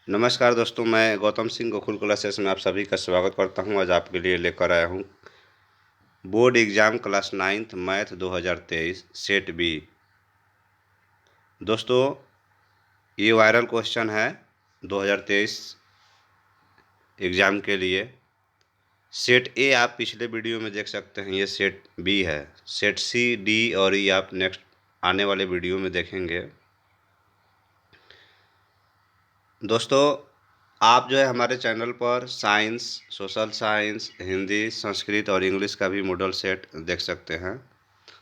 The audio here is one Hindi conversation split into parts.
नमस्कार दोस्तों, मैं गौतम सिंह गोकुल क्लासेस में आप सभी का स्वागत करता हूं। आज आपके लिए लेकर आया हूं board exam class 9th math 2023 set B. दोस्तों, ये वायरल क्वेश्चन है 2023 एग्ज़ाम के लिए। सेट ए आप पिछले वीडियो में देख सकते हैं, ये सेट बी है। सेट सी, डी और ई आप नेक्स्ट आने वाले वीडियो में देखेंगे। दोस्तों, आप जो है हमारे चैनल पर science, social science, Hindi, Sanskrit और इंग्लिश का भी मॉडल सेट देख सकते हैं।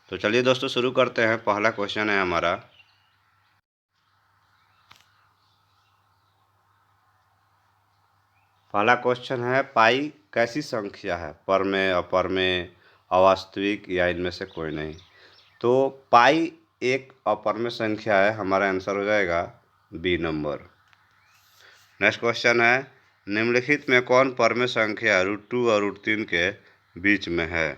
तो चलिए दोस्तों शुरू करते हैं। पहला क्वेश्चन है हमारा, पहला क्वेश्चन है पाई कैसी संख्या है? परमेय, अपरमेय, अवास्तविक या इनमें से कोई नहीं। तो पाई एक अपरमेय संख्या है, हमारा आंसर हो जाएगा बी नंबर। नेक्स्ट क्वेश्चन है, निम्नलिखित में कौन परमेय संख्या √2 और √3 के बीच में है?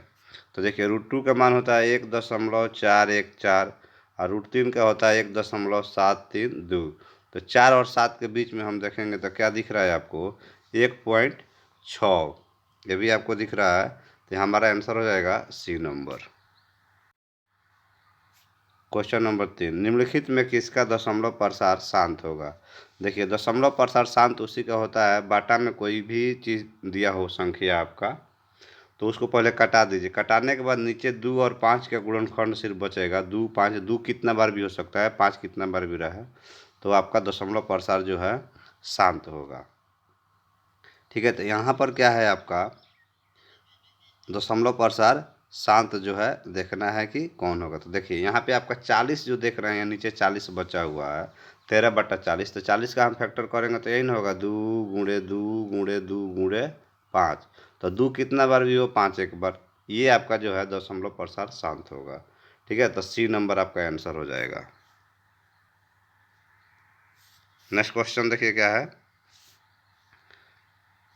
तो देखिए, √2 का मान होता है 1.414 और √3 का होता है 1.732। तो 4 और 7 के बीच में हम देखेंगे तो क्या दिख रहा है आपको? 1.6। ये भी आपको दिख रहा है, तो हमारा आंसर हो जाएगा सी नंबर। क्वेश्चन नंबर 3, निम्नलिखित में किसका दशमलव प्रसार शांत होगा? देखिए, दशमलव प्रसार शांत उसी का होता है, बाटा में कोई भी चीज़ दिया हो संख्या आपका, तो उसको पहले कटा दीजिए। कटाने के बाद नीचे 2 और 5 का गुणनखंड सिर्फ बचेगा। 2, 5, 2 कितना बार भी हो सकता है, 5 कितना बार भी रहे, तो आपका दशमलव प्रसार जो है शांत होगा। ठीक है, तो यहाँ पर क्या है आपका दशमलव प्रसार शांत जो है देखना है कि कौन होगा। तो देखिए, यहाँ पे आपका 40 जो देख रहे हैं, नीचे 40 बचा हुआ है, 13/40। तो 40 का हम फैक्टर करेंगे तो यही ना होगा, 2 गुणे 2 गुणे 2 गुणे 5। तो 2 कितना बार भी हो, 5 एक बार। ये आपका जो है दशमलव प्रसार शांत होगा। ठीक है, तो सी नंबर आपका आंसर हो जाएगा। नेक्स्ट क्वेश्चन देखिए क्या है।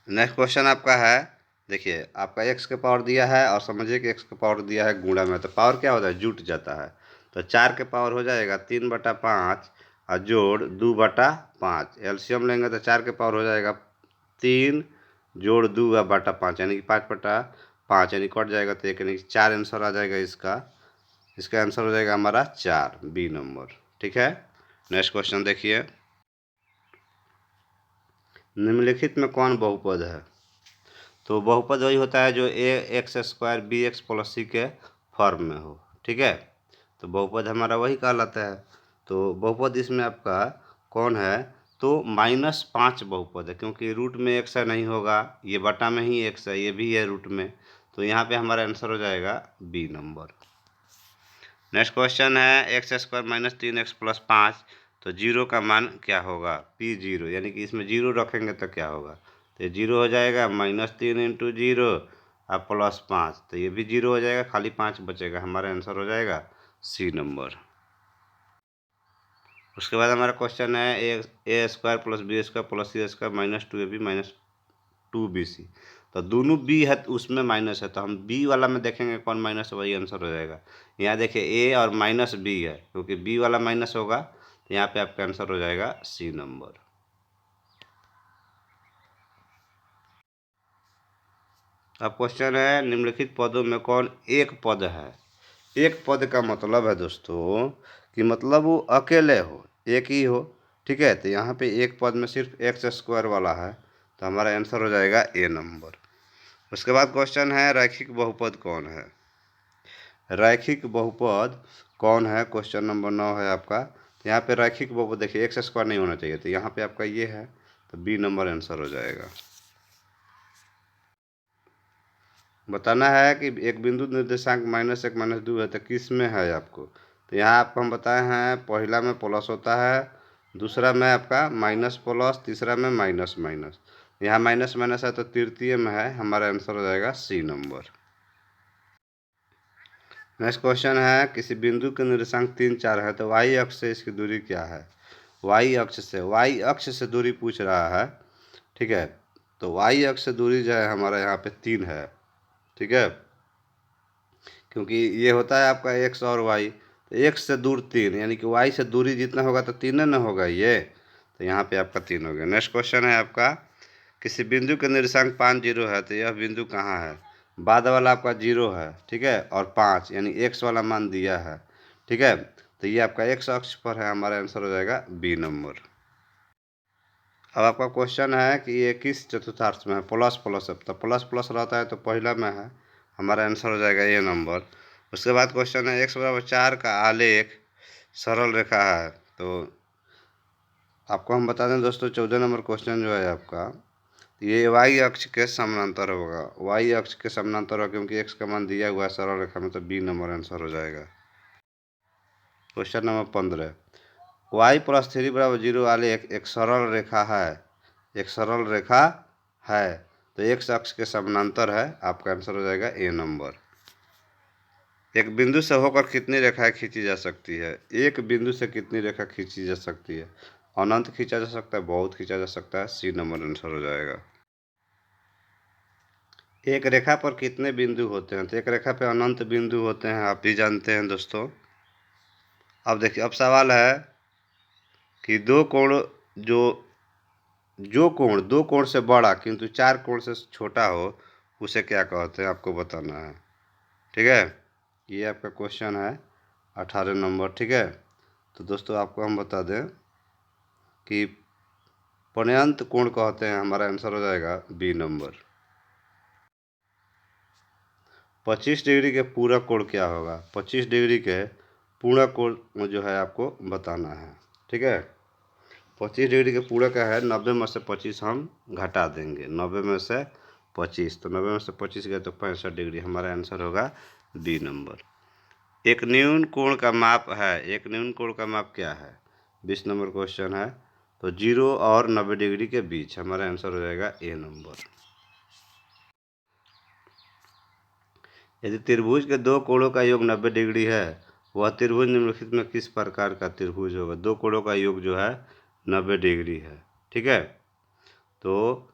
नेक्स्ट क्वेश्चन आपका है, देखिए आपका x के पावर दिया है और समझिए कि x के पावर दिया है गुणा में, तो पावर क्या होता है, जुट जाता है। तो 4 के पावर हो जाएगा 3/5 और जोड़ 2/5। एलसीएम लेंगे तो 4 के पावर हो जाएगा 3 जोड़ 2/5, यानी कि 5/5, यानी कट जाएगा तो एक, यानी कि 4 आंसर आ जाएगा इसका। इसका आंसर हो जाएगा हमारा 4, बी नंबर। ठीक है, नेक्स्ट क्वेश्चन देखिए, निम्नलिखित में कौन बहुपद है? तो बहुपद वही होता है जो ax² bx+c के फॉर्म में हो। ठीक है, तो बहुपद हमारा वही कहलाता है। तो बहुपद इसमें आपका कौन है? तो -5 बहुपद है, क्योंकि रूट में x है नहीं होगा, ये बटा में ही x है, ये भी है रूट में। तो यहाँ पे हमारा आंसर हो जाएगा बी नंबर। नेक्स्ट क्वेश्चन है x² - 3x + 5। तो जीरो का मान क्या होगा? P0, यानी कि इसमें जीरो रखेंगे तो क्या होगा? तो ये जीरो हो जाएगा, -3 × 0 और +5, तो ये भी जीरो हो जाएगा, खाली 5 बचेगा। हमारा आंसर हो जाएगा सी नंबर। उसके बाद हमारा क्वेश्चन है a² + b² + c² - 2ab - 2bc। तो दोनों बी है तो उसमें माइनस है, तो हम बी वाला में देखेंगे कौन माइनस है, वही आंसर हो जाएगा। यहाँ देखिए ए और -b है, क्योंकि बी वाला माइनस होगा, तो यहाँ पे आपका आंसर हो जाएगा सी नंबर। अब क्वेश्चन है, निम्नलिखित पदों में कौन एक पद है? एक पद का मतलब है दोस्तों कि मतलब वो अकेले हो, एक ही हो। ठीक है, तो यहाँ पे एक पद में सिर्फ x² वाला है, तो हमारा आंसर हो जाएगा ए नंबर। उसके बाद क्वेश्चन है, रैखिक बहुपद कौन है? रैखिक बहुपद कौन है, क्वेश्चन नंबर 9 है आपका। तो यहाँ पे रैखिक बहुपद देखिए x² नहीं होना चाहिए, तो यहाँ पे आपका ये है, तो बी नंबर आंसर हो जाएगा। बताना है कि एक बिंदु निर्देशांक -1 -2 है, तो किस में है आपको? तो यहाँ आपको हम बताए हैं, पहला में प्लस होता है, दूसरा में आपका माइनस प्लस, तीसरा में माइनस माइनस। यहाँ माइनस माइनस है तो तृतीय में है, हमारा आंसर हो जाएगा सी नंबर। नेक्स्ट क्वेश्चन है, किसी बिंदु के निर्देशांक 3, 4 है, तो वाई अक्ष से इसकी दूरी क्या है? वाई अक्ष से दूरी पूछ रहा है। ठीक है, तो वाई अक्ष से दूरी जो है हमारा यहाँ पे 3 है। ठीक है, क्योंकि ये होता है आपका एक्स और वाई, तो एक्स से दूर 3, यानी कि वाई से दूरी जितना होगा तो 3 न होगा ये। तो यहाँ पे आपका 3 हो गया। नेक्स्ट क्वेश्चन है आपका, किसी बिंदु के निर्देशांक 5 0 है तो यह बिंदु कहाँ है। बाद वाला आपका 0 है, ठीक है, और 5 यानी x वाला मान दिया है, ठीक है, तो ये आपका x अक्ष पर है, हमारा आंसर हो जाएगा बी नंबर। अब आपका क्वेश्चन है कि ये किस चतुर्थांश में है, प्लस प्लस है, तो प्लस प्लस रहता है तो पहला में है, हमारा आंसर हो जाएगा ए नंबर। उसके बाद क्वेश्चन है x बराबर 4 का आलेख सरल रेखा है, तो आपको हम बता दें दोस्तों 14 नंबर क्वेश्चन जो है आपका, ये y अक्ष के समानांतर होगा, y अक्ष के समानांतर होगा क्योंकि x का मान दिया हुआ है सरल रेखा में, तो बी नंबर आंसर हो जाएगा। क्वेश्चन नंबर 15, y प्लस 3 बराबर 0 वाले एक सरल रेखा है, एक सरल रेखा है, तो x अक्ष के समानांतर है, आपका आंसर हो जाएगा ए नंबर। एक बिंदु से होकर कितनी रेखाएं खींची जा सकती है, एक बिंदु से कितनी रेखा खींची जा सकती है, अनंत खींचा जा सकता है, बहुत खींचा जा सकता है, सी नंबर आंसर हो जाएगा। एक रेखा पर कितने बिंदु होते हैं, तो एक रेखा पे अनंत बिंदु होते हैं, आप भी जानते हैं दोस्तों। अब देखिए, अब सवाल है कि दो कोण जो जो कोण दो कोण से बड़ा किंतु चार कोण से छोटा हो उसे क्या कहते हैं, आपको बताना है, ठीक है। ये आपका क्वेश्चन है 18 नंबर, ठीक है। तो दोस्तों आपको हम बता दें कि पण्यंत कोण कहते हैं, हमारा आंसर हो जाएगा बी नंबर। 25 डिग्री के पूरक कोण क्या होगा, 25 डिग्री के पूरक कोण जो है आपको बताना है, ठीक है। 25 डिग्री के पूरक का है, 90 में से 25 हम घटा देंगे, 90 में से 25, तो 90 में से 25 गए तो 65 डिग्री, हमारा आंसर होगा डी नंबर। एक न्यून कोण का माप है, एक न्यून कोण का माप क्या है, 20 नंबर क्वेश्चन है, तो 0 और 90 डिग्री के बीच, हमारा आंसर हो जाएगा ए नंबर। यदि त्रिभुज के दो कोणों का योग 90 डिग्री है, वह त्रिभुज निम्नलिखित में किस प्रकार का त्रिभुज होगा। दो कोणों का योग जो है 90 डिग्री है, ठीक है, तो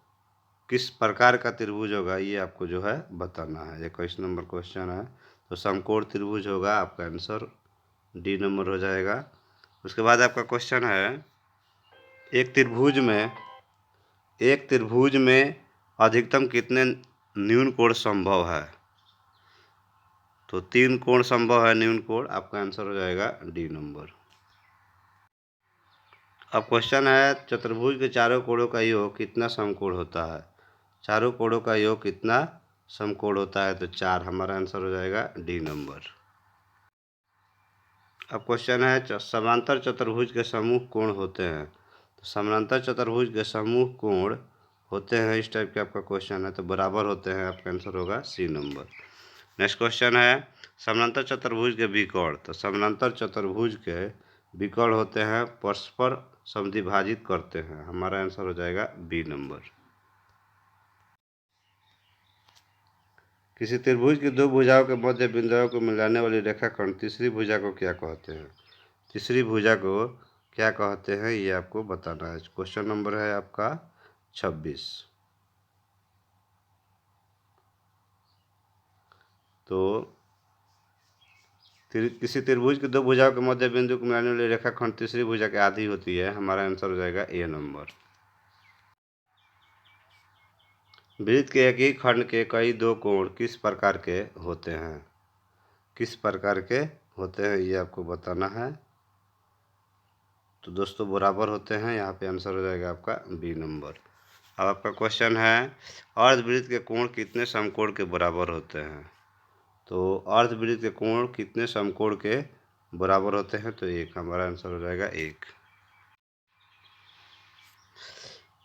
किस प्रकार का त्रिभुज होगा ये आपको जो है बताना है। 21 नंबर क्वेश्चन है, तो समकोण त्रिभुज होगा, आपका आंसर डी नंबर हो जाएगा। उसके बाद आपका क्वेश्चन है, एक त्रिभुज में अधिकतम कितने न्यून कोण संभव है, तो 3 कोण संभव है न्यून कोण, आपका आंसर हो जाएगा डी नंबर। अब क्वेश्चन है, चतुर्भुज के चारों कोणों का योग कितना समकोण होता है, चारों कोणों का योग कितना समकोण होता है, तो 4, हमारा आंसर हो जाएगा डी नंबर। अब क्वेश्चन है, समांतर चतुर्भुज के समूह कोण होते हैं, तो समांतर चतुर्भुज के समूह कोण होते हैं, इस टाइप के आपका क्वेश्चन है, तो बराबर होते हैं, आपका आंसर होगा सी नंबर। नेक्स्ट क्वेश्चन है, समांतर चतुर्भुज के विकर्ण, तो समांतर चतुर्भुज के विकर्ण होते हैं परस्पर समद्विभाजित करते हैं, हमारा आंसर हो जाएगा बी नंबर। किसी त्रिभुज की दो भुजाओं के मध्य बिंदुओं को मिलाने वाली रेखाखंड तीसरी भुजा को क्या कहते हैं, तीसरी भुजा को क्या कहते हैं, ये आपको बताना है। क्वेश्चन नंबर है आपका 26। तो किसी त्रिभुज की दो भुजाओं के मध्य बिंदु को मिलाने वाली रेखाखंड तीसरी भुजा की आधी होती है, हमारा आंसर हो जाएगा ए नंबर। वृत्त के एक ही खंड के कई दो कोण किस प्रकार के होते हैं, किस प्रकार के होते हैं, ये आपको बताना है। तो दोस्तों बराबर होते हैं, यहाँ पे आंसर हो जाएगा आपका बी नंबर। अब आपका क्वेश्चन है, अर्धवृत्त के कोण कितने समकोण के बराबर होते हैं, तो अर्धवृत्त के कोण कितने समकोण के बराबर होते हैं, तो 1, हमारा आंसर हो जाएगा 1।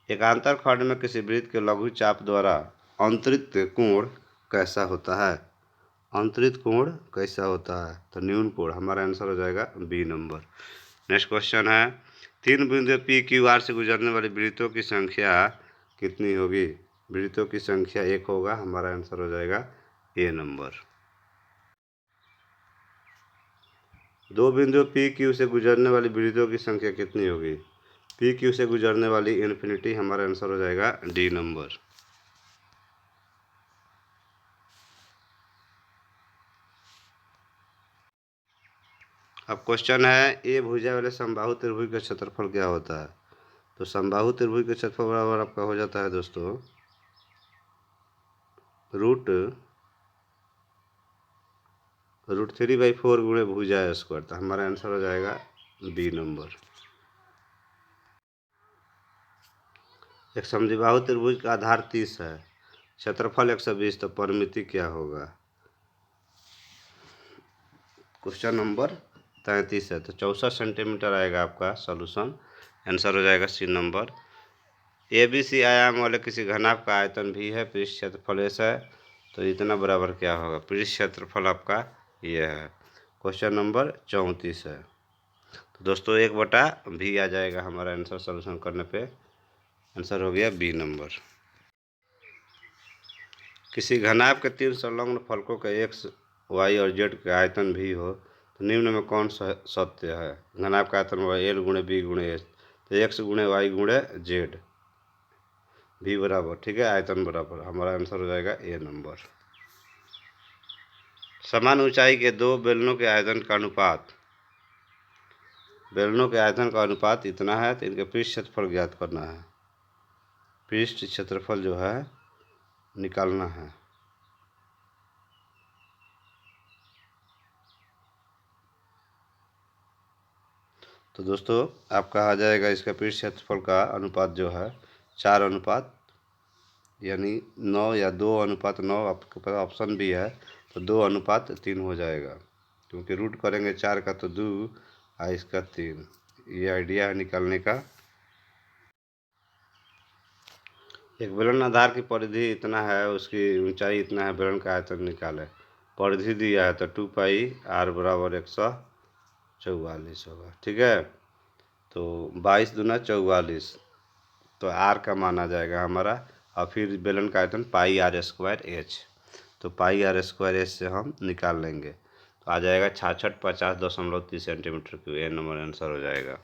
एकांतर खंड में किसी वृत्त के लघु चाप द्वारा अंतरित कोण कैसा होता है, अंतरित कोण कैसा होता है, तो न्यून कोण, हमारा आंसर हो जाएगा बी नंबर। नेक्स्ट क्वेश्चन है, 3 बिंदु पी क्यू आर से गुजरने वाली वृत्तों की संख्या कितनी होगी, वृत्तों की संख्या 1 होगा, हमारा आंसर हो जाएगा ए नंबर। 2 बिंदु पी क्यू से गुजरने वाली वृत्तों की संख्या कितनी होगी, पी क्यू से गुजरने वाली इन्फिनिटी, हमारा आंसर हो जाएगा डी नंबर। अब क्वेश्चन है, ए भुजा वाले समबाहु त्रिभुज का क्षेत्रफल क्या होता है, तो समबाहु त्रिभुज के क्षेत्रफल बराबर आपका हो जाता है दोस्तों √3/4 गुणे भुजा स्क्वायर। तो हमारा आंसर हो जाएगा बी नंबर। एक समद्विबाहु त्रिभुज का आधार 30 है, क्षेत्रफल 120, तो परिमिति क्या होगा? क्वेश्चन नंबर 33 है, तो 64 सेंटीमीटर आएगा आपका सॉल्यूशन। आंसर हो जाएगा सी नंबर। ABC आयाम वाले किसी घनाभ का आयतन भी है, पृष्ठ क्षेत्रफल एस है, तो इतना बराबर क्या होगा? पृष्ठ क्षेत्रफल आपका ये है। क्वेश्चन नंबर 34 है, तो दोस्तों 1/भी आ जाएगा हमारा आंसर सॉल्यूशन करने पे। आंसर हो गया बी नंबर। किसी घनाभ के 3 संलग्न फलकों के एक्स, वाई और जेड के आयतन भी हो, तो निम्न में कौन सा सत्य है? घनाभ का आयतन होगा एल गुणे बी गुणे एच, तो एक्स गुणे वाई गुणे जेड, भी बराबर, ठीक है, आयतन बराबर। हमारा आंसर हो जाएगा ए नंबर। समान ऊंचाई के दो बेलनों के आयतन का अनुपात, बेलनों के आयतन का अनुपात इतना है, तो इनके पृष्ठ क्षेत्रफल ज्ञात करना है। पृष्ठ क्षेत्रफल जो है निकालना है। तो दोस्तों आपका आ जाएगा इसका पृष्ठ क्षेत्रफल का अनुपात जो है 4 यानी 9 या 2:9, आपके पास ऑप्शन भी है, तो 2:3 हो जाएगा, क्योंकि रूट करेंगे 4 का तो 2 और इसका 3। ये आइडिया है निकालने का। एक बेलन आधार की परिधि इतना है, उसकी ऊंचाई इतना है, बेलन का आयतन निकाले। परिधि दिया है तो 2πr बराबर 144 होगा, ठीक है। तो 22 दूना 44, तो आर का मान आ जाएगा हमारा, और फिर बेलन का आयतन πr²h, तो πr²h से हम निकाल लेंगे, तो आ जाएगा 66 50.30 सेंटीमीटर क्यूब। ए नंबर आंसर हो जाएगा।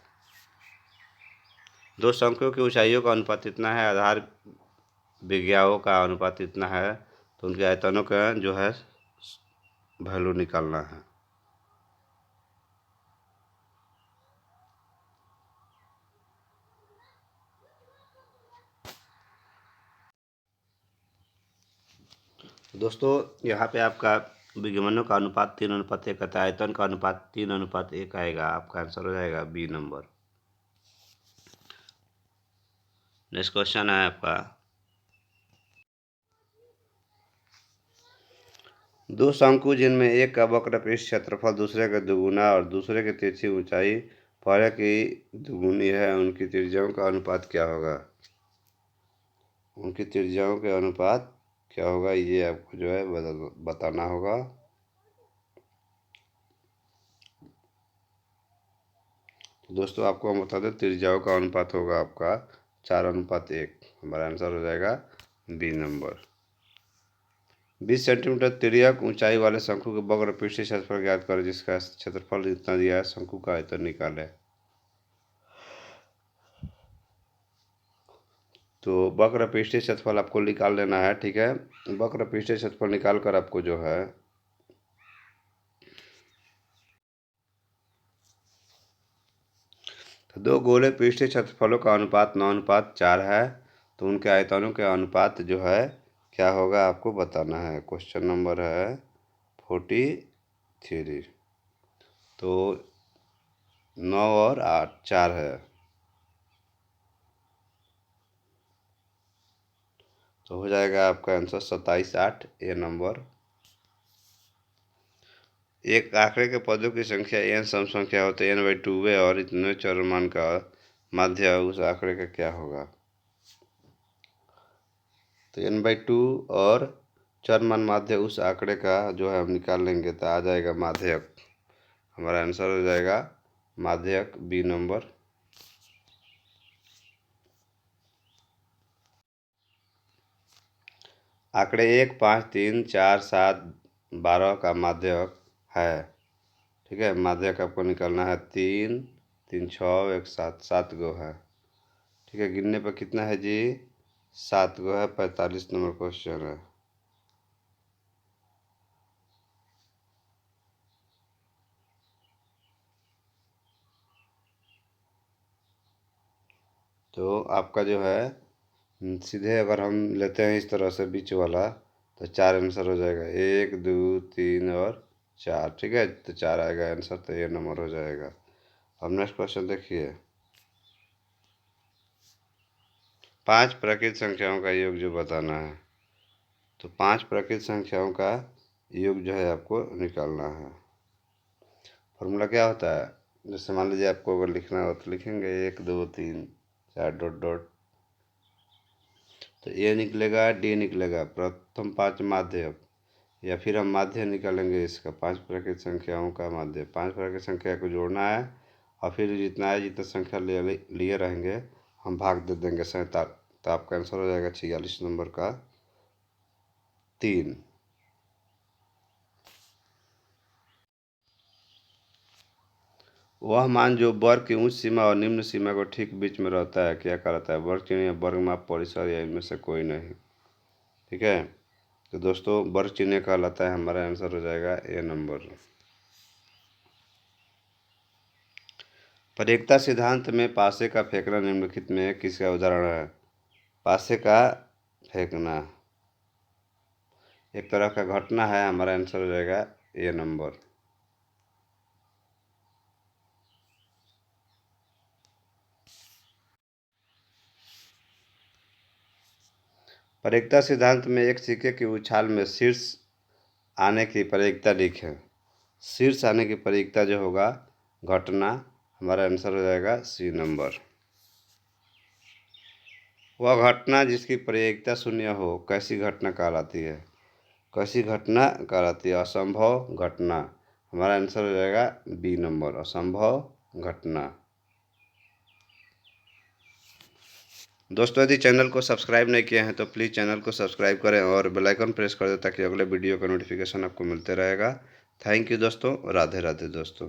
दो संख्यों की ऊंचाइयों का अनुपात इतना है, आधार विज्ञाओं का अनुपात इतना है, तो उनके आयतनों का जो है वैल्यू निकालना है। दोस्तों यहाँ पे आपका विज्ञानों का अनुपात 3:1 आता है, आयतन का अनुपात 3:1 आएगा। आपका आंसर हो जाएगा बी नंबर। नेक्स्ट क्वेश्चन है आपका, दो शंकु जिनमें एक का वक्र पृष्ठ क्षेत्रफल दूसरे का दुगुना और दूसरे की तिरछी ऊंचाई पहले की दुगुनी है, उनकी त्रिज्याओं का अनुपात क्या होगा? उनकी त्रिज्याओं के अनुपात क्या होगा, ये आपको जो है बताना होगा। तो दोस्तों आपको हम बता दें, त्रिज्याओं का अनुपात होगा आपका 4:1। हमारा आंसर हो जाएगा बी नंबर। 20 सेंटीमीटर तिर्यक ऊंचाई वाले शंकु के वक्र पृष्ठीय क्षेत्रफल ज्ञात करें, जिसका क्षेत्रफल इतना दिया है, शंकु का आयतन निकालें। तो वक्र पृष्ठीय क्षेत्रफल आपको निकाल लेना है, ठीक है। वक्र पृष्ठीय क्षेत्रफल निकाल कर आपको जो है तो दो गोले पृष्ठीय क्षेत्रफलों का अनुपात 9:4 है, तो उनके आयतनों के अनुपात जो है क्या होगा आपको बताना है। क्वेश्चन नंबर है 43। तो 9 और 8 4 है, तो हो जाएगा आपका आंसर 27/8 ए नंबर। एक आंकड़े के पदों की संख्या n सम संख्या हो तो n/2 है, और इतने चरमान का माध्य उस आंकड़े का क्या होगा? तो n/2 और चरमान माध्य उस आंकड़े का जो है हम निकाल लेंगे, तो आ जाएगा माध्यक। हमारा आंसर हो जाएगा माध्यक बी नंबर। आंकड़े 1 5 3 4 7 12 का माध्यक है, ठीक है। माध्यक आपको निकालना है 3 3 6 1 7, 7 गो है, ठीक है। गिनने पर कितना है जी? 7 गो है। 45 नंबर क्वेश्चन है। तो आपका जो है सीधे अगर हम लेते हैं इस तरह से बीच वाला, तो 4 आंसर हो जाएगा, 1 2 3 और 4। ठीक है, तो 4 आएगा आंसर, तो ये नंबर हो जाएगा। अब नेक्स्ट क्वेश्चन देखिए, 5 प्राकृत संख्याओं का योग जो बताना है। तो 5 प्राकृत संख्याओं का योग जो है आपको निकालना है। फॉर्मूला क्या होता है, जैसे मान लीजिए आपको अगर लिखना हो तो लिखेंगे 1 2 3 4 डॉट डॉट, तो ए निकलेगा, डी निकलेगा, प्रथम 5 माध्य, या फिर हम माध्य निकालेंगे इसका, 5 प्राकृत संख्याओं का माध्य। 5 प्राकृत संख्या को जोड़ना है और फिर जितना है, जितना संख्या लिए रहेंगे हम भाग दे देंगे 47, तो आपका आंसर हो जाएगा 46 नंबर का 3। वह मान जो वर्ग की उच्च सीमा और निम्न सीमा को ठीक बीच में रहता है क्या कहलाता है? वर्ग चिन्ह या वर्ग माप परिसर या इनमें से कोई नहीं। ठीक है, तो दोस्तों वर्ग चिन्ह कहलाता है, हमारा आंसर हो जाएगा ए नंबर। प्रत्येकता सिद्धांत में पासे का फेंकना निम्नलिखित में किसका उदाहरण है? पासे का फेंकना एक तरह का घटना है, हमारा आंसर हो जाएगा ए नंबर। प्रत्येकता सिद्धांत में एक सिक्के की उछाल में शीर्ष आने की प्रत्येकता लिखें। शीर्ष आने की प्रत्येकता जो होगा घटना, हमारा आंसर हो जाएगा सी नंबर। वह घटना जिसकी प्रत्येकता शून्य हो कैसी घटना कहलाती है? कैसी घटना कहलाती है? असंभव घटना, हमारा आंसर हो जाएगा बी नंबर, असंभव घटना। दोस्तों यदि चैनल को सब्सक्राइब नहीं किए हैं तो प्लीज़ चैनल को सब्सक्राइब करें और बेल आइकन प्रेस कर दें ताकि अगले वीडियो का नोटिफिकेशन आपको मिलते रहेगा। थैंक यू दोस्तों, राधे राधे दोस्तों।